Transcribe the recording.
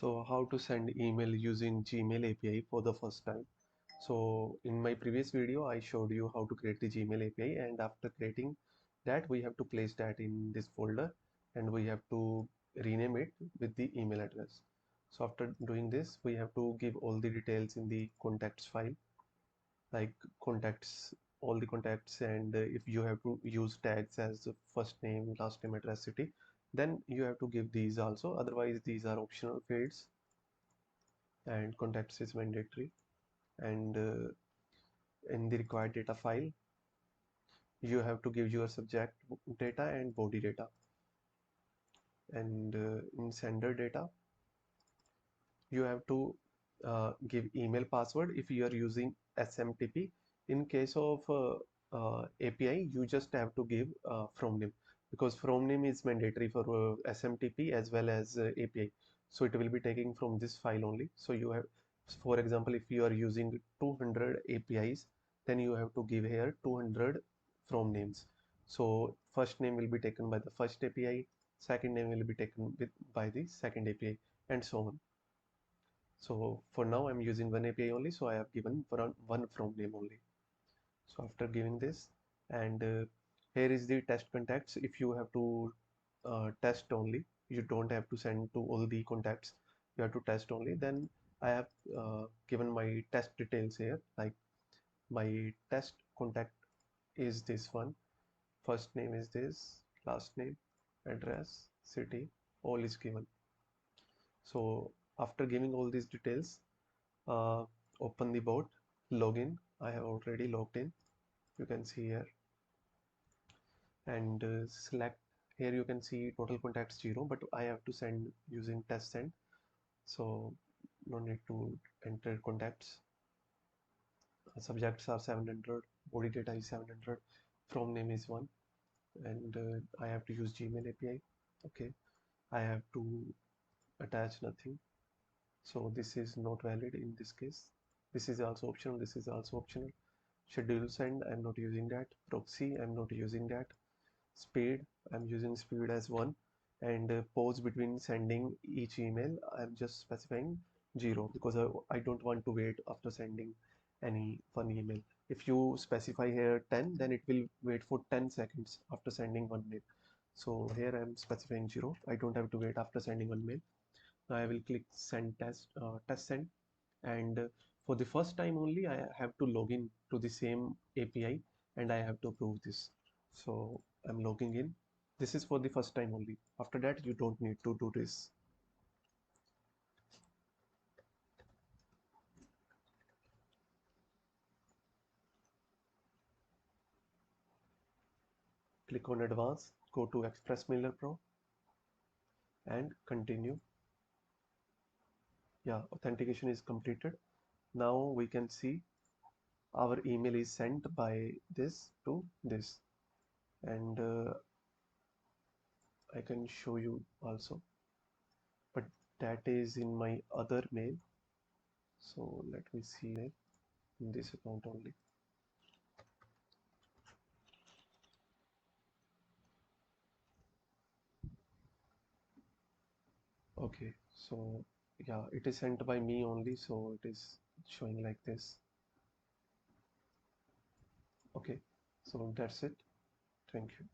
So how to send email using Gmail API for the first time. So in my previous video, I showed you how to create the Gmail API, and after creating that, we have to place that in this folder and we have to rename it with the email address. So after doing this, we have to give all the details in the contacts file, like contacts, all the contacts, and if you have to use tags as first name, last name, address, city, then you have to give these also. Otherwise, these are optional fields and contacts is mandatory. And in the required data file, you have to give your subject data and body data. And in sender data, you have to give email password if you are using SMTP. In case of API, you just have to give from name, because from name is mandatory for SMTP as well as API. So it will be taking from this file only. So you have, for example, if you are using 200 APIs, then you have to give here 200 from names. So first name will be taken by the first API, second name will be taken by the second API, and so on. So for now I'm using one API only, so I have given one from name only. So after giving this, and here is the test contacts. If you have to test only, you don't have to send to all the contacts, you have to test only. Then I have given my test details here, like my test contact is this one, first name is this, last name, address, city, all is given. So after giving all these details, uh, open the bot, login. I have already logged in, you can see here, and select here. You can see total contacts 0, but I have to send using test send, so no need to enter contacts. Subjects are 700, body data is 700, from name is 1, and I have to use Gmail API. Okay, I have to attach nothing, so this is not valid in this case. This is also optional, this is also optional. Schedule send, I'm not using that. Proxy, I'm not using that. Speed, I'm using speed as 1. And pause between sending each email, I'm just specifying 0, because I don't want to wait after sending any one email. If you specify here 10, then it will wait for 10 seconds after sending one mail. So here I'm specifying 0. I don't have to wait after sending one mail. Now I will click send test send, and for the first time only I have to log in to the same API, and I have to approve this. So I'm logging in. This is for the first time only. After that, you don't need to do this. Click on advanced, go to Express Mailer Pro and continue. Yeah, authentication is completed. Now we can see our email is sent by this to this, and I can show you also, but that is in my other mail. So let me see it in this account only. Okay, so yeah, it is sent by me only, so it is showing like this. Okay, so that's it. Thank you.